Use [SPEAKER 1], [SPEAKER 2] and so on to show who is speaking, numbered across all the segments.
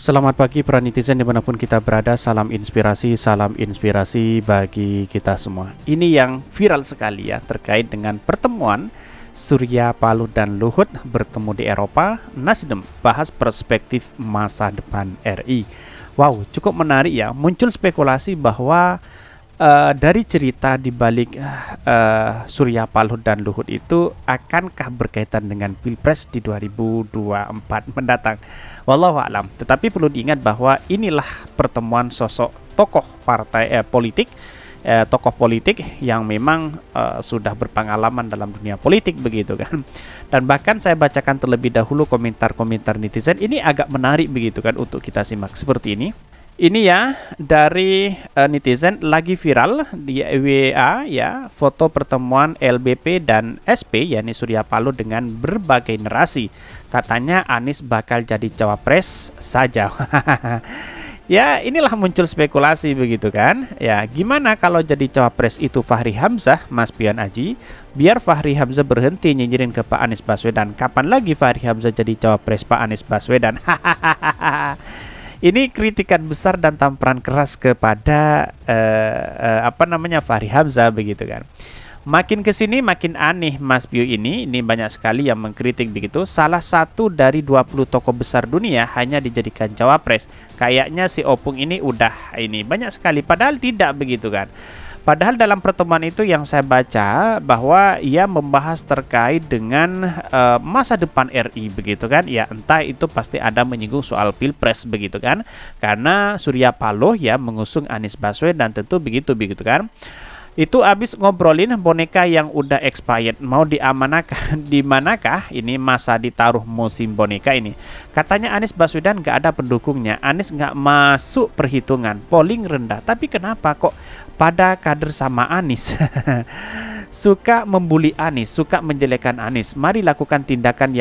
[SPEAKER 1] Selamat pagi para netizen dimanapun kita berada, salam inspirasi bagi kita semua. Ini yang viral sekali ya terkait dengan pertemuan Surya Paloh dan Luhut bertemu di Eropa, Nasdem bahas perspektif masa depan RI. Wow, cukup menarik ya, muncul spekulasi bahwa dari cerita di balik Surya Paloh dan Luhut itu akankah berkaitan dengan Pilpres di 2024 mendatang? Wallahu a'lam. Tetapi perlu diingat bahwa inilah pertemuan sosok tokoh partai politik, tokoh politik yang memang sudah berpengalaman dalam dunia politik begitu kan. Dan bahkan saya bacakan terlebih dahulu komentar-komentar netizen. Ini agak menarik begitu kan untuk kita simak seperti ini. Ini ya dari netizen lagi viral di WA ya, foto pertemuan LBP dan SP yakni Surya Paloh dengan berbagai narasi. Katanya Anies bakal jadi cawapres saja. Ya, inilah muncul spekulasi begitu kan. Ya, gimana kalau jadi cawapres itu Fahri Hamzah, Mas Pian Aji? Biar Fahri Hamzah berhenti nyinyirin ke Pak Anies Baswedan. Kapan lagi Fahri Hamzah jadi cawapres Pak Anies Baswedan? Ini kritikan besar dan tamparan keras kepada Fahri Hamzah begitu kan. Makin kesini makin aneh Mas Bio ini banyak sekali yang mengkritik begitu. Salah satu dari 20 tokoh besar dunia hanya dijadikan cawapres. Kayaknya si Opung ini udah banyak sekali, padahal tidak begitu kan. Padahal dalam pertemuan itu yang saya baca bahwa ia membahas terkait dengan masa depan RI begitu kan. Ya entah itu pasti ada menyinggung soal Pilpres begitu kan. Karena Surya Paloh ya mengusung Anies Baswedan tentu begitu kan. Itu abis ngobrolin boneka yang udah expired mau diamanakah di manakah ini masa ditaruh musim boneka ini. Katanya Anies Baswedan gak ada pendukungnya, Anies gak masuk perhitungan, polling rendah. Tapi kenapa kok pada kader sama Anies suka membuli Anies, suka menjelekan Anies? Mari lakukan tindakan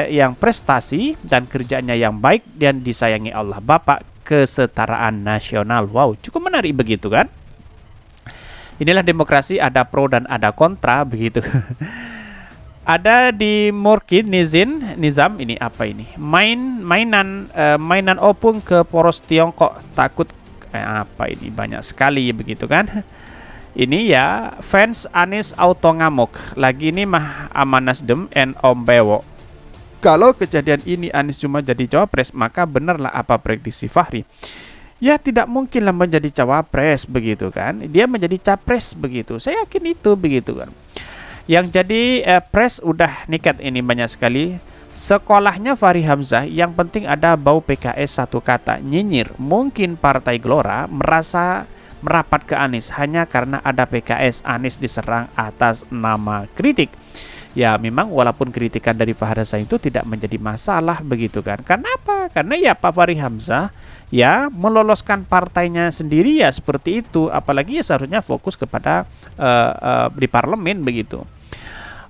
[SPEAKER 1] yang prestasi dan kerjanya yang baik dan disayangi Allah. Bapak kesetaraan nasional. Wow, cukup menarik begitu kan? Inilah demokrasi, ada pro dan ada kontra begitu. Ada di Murkin Nizam ini apa ini? Mainan Opung ke poros Tiongkok takut apa ini, banyak sekali begitu kan. Ini ya fans Anies auto ngamuk. Lagi ini mah aman Nasdem and Om Bewo. Kalau kejadian ini Anies cuma jadi cawapres, maka benarlah apa prediksi Fahri. Ya tidak mungkinlah menjadi cawapres begitu kan. Dia menjadi capres begitu. Saya yakin itu begitu kan. Yang jadi pres udah niket ini banyak sekali. Sekolahnya Fahri Hamzah yang penting ada bau PKS satu kata, nyinyir. Mungkin Partai Gelora merasa merapat ke Anies hanya karena ada PKS. Anies diserang atas nama kritik. Ya memang walaupun kritikan dari Fahri Hamzah itu tidak menjadi masalah begitu kan. Kenapa? Karena ya Pak Fahri Hamzah ya meloloskan partainya sendiri ya seperti itu. Apalagi ya seharusnya fokus kepada di parlemen begitu.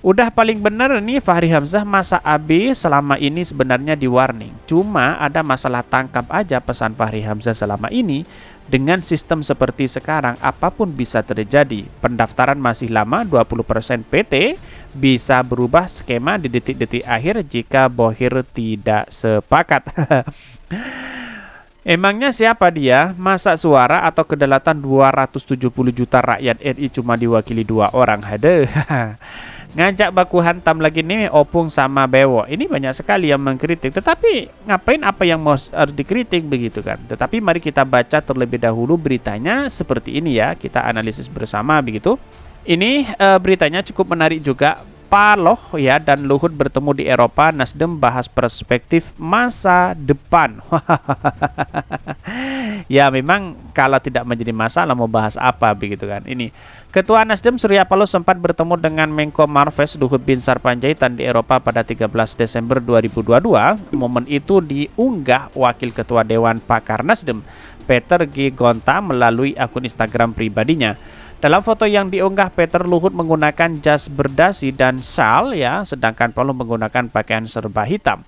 [SPEAKER 1] Udah paling benar nih Fahri Hamzah masa AB selama ini sebenarnya di warning. Cuma ada masalah tangkap aja pesan Fahri Hamzah selama ini. Dengan sistem seperti sekarang apapun bisa terjadi. Pendaftaran masih lama, 20% PT bisa berubah skema di detik-detik akhir jika Bohir tidak sepakat. Emangnya siapa dia? Masa suara atau kedaulatan 270 juta rakyat RI cuma diwakili 2 orang? Haduh. Ngajak baku hantam lagi nih Opung sama Bewo. Ini banyak sekali yang mengkritik. Tetapi ngapain apa yang harus dikritik begitu kan? Tetapi mari kita baca terlebih dahulu beritanya seperti ini ya. Kita analisis bersama begitu. Ini beritanya cukup menarik juga. Paloh ya dan Luhut bertemu di Eropa, Nasdem bahas perspektif masa depan. Ya memang kalau tidak menjadi masalah mau bahas apa begitu kan. Ini Ketua Nasdem Surya Paloh sempat bertemu dengan Menko Marves Luhut Binsar Panjaitan di Eropa pada 13 Desember 2022. Momen itu diunggah Wakil Ketua Dewan Pakar Nasdem Peter G. Gonta melalui akun Instagram pribadinya. Dalam foto yang diunggah, Peter Luhut menggunakan jas berdasi dan shawl ya, sedangkan Paloh menggunakan pakaian serba hitam.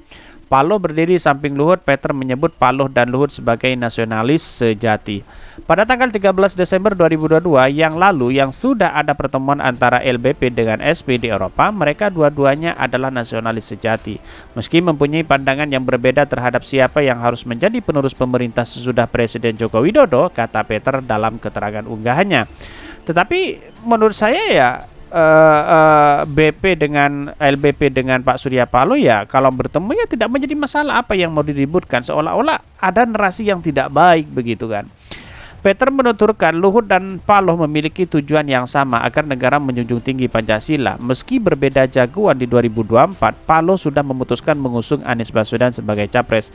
[SPEAKER 1] Paloh berdiri samping Luhut. Peter menyebut Paloh dan Luhut sebagai nasionalis sejati. Pada tanggal 13 Desember 2022 yang lalu yang sudah ada pertemuan antara LBP dengan SP di Eropa, mereka dua-duanya adalah nasionalis sejati. Meski mempunyai pandangan yang berbeda terhadap siapa yang harus menjadi penerus pemerintah sesudah Presiden Joko Widodo, kata Peter dalam keterangan unggahannya. Tetapi menurut saya ya BP dengan LBP dengan Pak Surya Paloh ya kalau bertemu ya tidak menjadi masalah. Apa yang mau diributkan, seolah-olah ada narasi yang tidak baik begitu kan. Peter menuturkan Luhut dan Paloh memiliki tujuan yang sama agar negara menjunjung tinggi Pancasila. Meski berbeda jagoan di 2024, Paloh sudah memutuskan mengusung Anies Baswedan sebagai capres.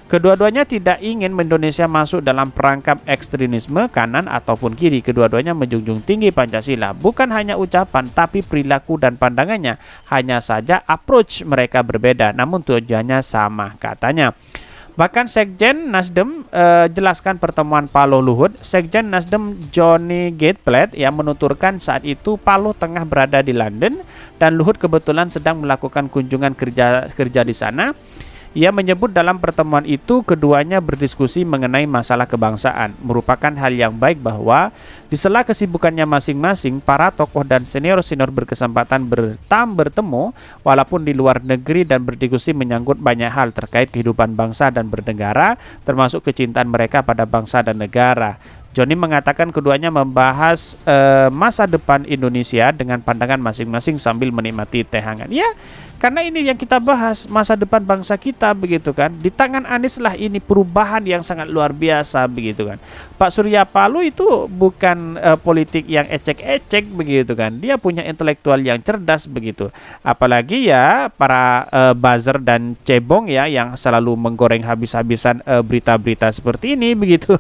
[SPEAKER 1] Kedua-duanya tidak ingin Indonesia masuk dalam perangkap ekstremisme kanan ataupun kiri. Kedua-duanya menjunjung tinggi Pancasila. Bukan hanya ucapan, tapi perilaku dan pandangannya. Hanya saja approach mereka berbeda, namun tujuannya sama, katanya. Bahkan Sekjen Nasdem jelaskan pertemuan Paloh Luhut. Sekjen Nasdem Johnny Gateplet yang menuturkan saat itu Paloh tengah berada di London dan Luhut kebetulan sedang melakukan kunjungan kerja di sana. Ia menyebut dalam pertemuan itu keduanya berdiskusi mengenai masalah kebangsaan. Merupakan hal yang baik bahwa di sela kesibukannya masing-masing, para tokoh dan senior-senior berkesempatan bertemu walaupun di luar negeri dan berdiskusi menyangkut banyak hal terkait kehidupan bangsa dan bernegara, termasuk kecintaan mereka pada bangsa dan negara. Johnny mengatakan keduanya membahas masa depan Indonesia dengan pandangan masing-masing sambil menikmati teh hangat. Ya, karena ini yang kita bahas, masa depan bangsa kita begitu kan. Di tangan Anies lah ini perubahan yang sangat luar biasa begitu kan. Pak Surya Paloh itu bukan politik yang ecek-ecek begitu kan. Dia punya intelektual yang cerdas begitu. Apalagi ya para buzzer dan cebong ya yang selalu menggoreng habis-habisan berita-berita seperti ini begitu.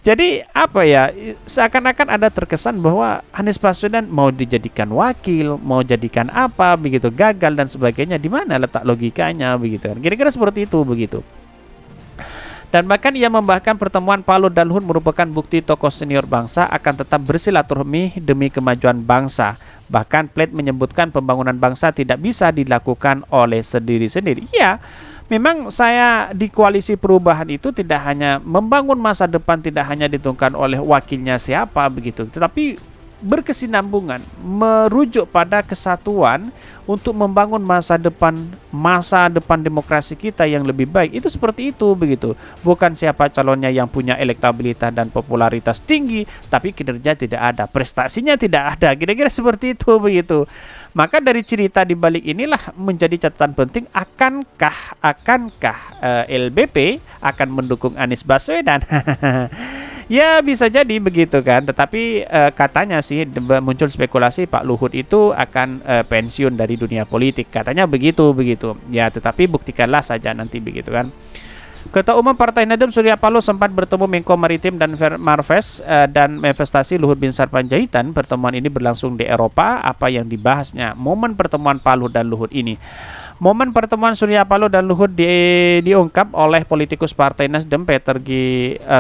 [SPEAKER 1] Jadi apa ya, seakan-akan ada terkesan bahwa Anies Baswedan mau dijadikan wakil, mau jadikan apa begitu, gagal dan sebagainya. Di mana letak logikanya begitu kan? Kira-kira seperti itu begitu. Dan bahkan ia membahkan pertemuan Paloh dan Luhut merupakan bukti tokoh senior bangsa akan tetap bersilaturahmi demi kemajuan bangsa. Bahkan Plate menyebutkan pembangunan bangsa tidak bisa dilakukan oleh sendiri-sendiri. Iya, memang saya di koalisi perubahan itu tidak hanya membangun masa depan, tidak hanya ditentukan oleh wakilnya siapa begitu, tetapi berkesinambungan, merujuk pada kesatuan untuk membangun masa depan demokrasi kita yang lebih baik. Itu seperti itu begitu. Bukan siapa calonnya yang punya elektabilitas dan popularitas tinggi, tapi kinerja tidak ada, prestasinya tidak ada. Kira-kira seperti itu begitu. Maka dari cerita di balik inilah menjadi catatan penting, akankah LBP akan mendukung Anies Baswedan? Ya bisa jadi begitu kan, tetapi katanya sih muncul spekulasi Pak Luhut itu akan pensiun dari dunia politik, katanya begitu. Ya tetapi buktikanlah saja nanti begitu kan. Ketua Umum Partai Nasdem Surya Paloh sempat bertemu Menko Maritim dan Marves dan Investasi Luhut Binsar Panjaitan. Pertemuan ini berlangsung di Eropa. Apa yang dibahasnya? Momen pertemuan Paloh dan Luhut ini. Momen pertemuan Surya Paloh dan Luhut diungkap oleh politikus Partai Nasdem Peter G.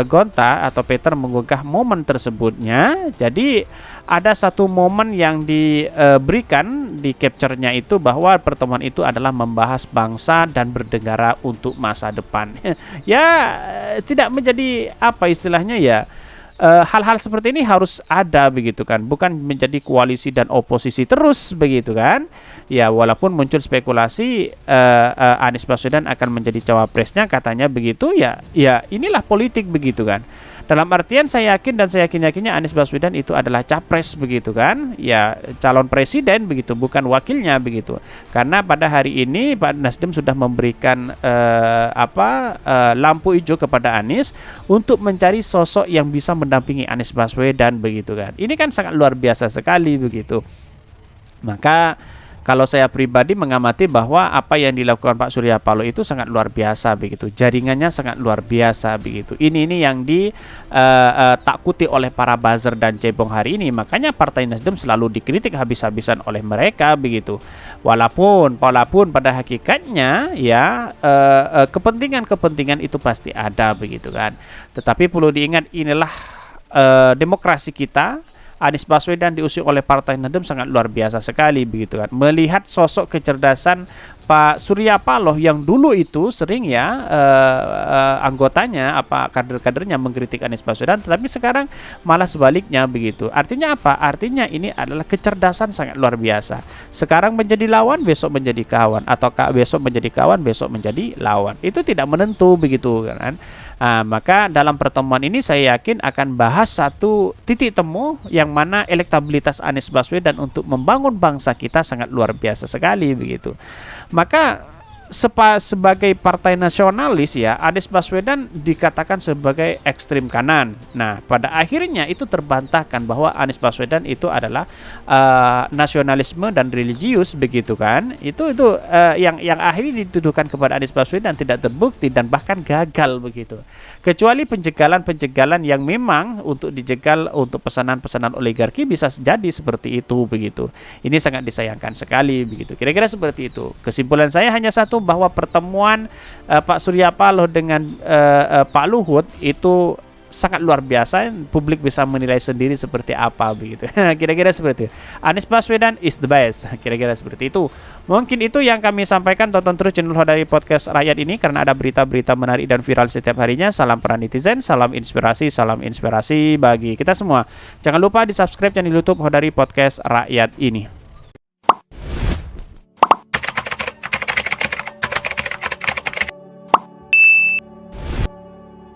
[SPEAKER 1] Gonta atau Peter mengunggah momen tersebutnya. Jadi ada satu momen yang diberikan di capture-nya itu bahwa pertemuan itu adalah membahas bangsa dan bernegara untuk masa depan. Ya tidak menjadi apa istilahnya ya. Hal-hal seperti ini harus ada begitu kan, bukan menjadi koalisi dan oposisi terus begitu kan. Ya walaupun muncul spekulasi Anies Baswedan akan menjadi cawapresnya katanya begitu ya inilah politik begitu kan. Dalam artian saya yakin dan saya yakinnya Anies Baswedan itu adalah capres begitu kan, ya calon presiden begitu, bukan wakilnya begitu. Karena pada hari ini Pak Nasdem sudah memberikan lampu hijau kepada Anies untuk mencari sosok yang bisa mendampingi Anies Baswedan begitu kan. Ini kan sangat luar biasa sekali begitu. Maka kalau saya pribadi mengamati bahwa apa yang dilakukan Pak Surya Paloh itu sangat luar biasa begitu, jaringannya sangat luar biasa begitu. Ini yang ditakuti oleh para buzzer dan cebong hari ini. Makanya Partai Nasdem selalu dikritik habis-habisan oleh mereka begitu. Walaupun pada hakikatnya ya kepentingan itu pasti ada begitu kan. Tetapi perlu diingat inilah demokrasi kita. Anies Baswedan diusung oleh Partai Nasdem sangat luar biasa sekali begitu kan. Melihat sosok kecerdasan Pak Surya Paloh yang dulu itu sering ya anggotanya kader-kadernya mengkritik Anies Baswedan, tetapi sekarang malah sebaliknya begitu. Artinya apa? Artinya ini adalah kecerdasan sangat luar biasa. Sekarang menjadi lawan, besok menjadi kawan, atau besok menjadi kawan, besok menjadi lawan. Itu tidak menentu begitu kan. Maka dalam pertemuan ini saya yakin akan bahas satu titik temu yang mana elektabilitas Anies Baswedan untuk membangun bangsa kita sangat luar biasa sekali begitu. Maka sebagai partai nasionalis ya, Anies Baswedan dikatakan sebagai ekstrim kanan. Nah, pada akhirnya itu terbantahkan bahwa Anies Baswedan itu adalah nasionalisme dan religius begitu kan. Itu yang akhirnya dituduhkan kepada Anies Baswedan tidak terbukti dan bahkan gagal begitu. Kecuali penjegalan-penjegalan yang memang untuk dijegal untuk pesanan-pesanan oligarki bisa jadi seperti itu begitu. Ini sangat disayangkan sekali begitu. Kira-kira seperti itu. Kesimpulan saya hanya satu, bahwa pertemuan Pak Surya Paloh dengan Pak Luhut itu sangat luar biasa. Publik bisa menilai sendiri seperti apa begitu. Kira-kira seperti itu. Anies Baswedan is the best. Kira-kira seperti itu. Mungkin itu yang kami sampaikan. Tonton terus channel Hodari Podcast Rakyat ini karena ada berita-berita menarik dan viral setiap harinya. Salam para netizen, salam inspirasi bagi kita semua. Jangan lupa di subscribe channel YouTube Hodari Podcast Rakyat ini.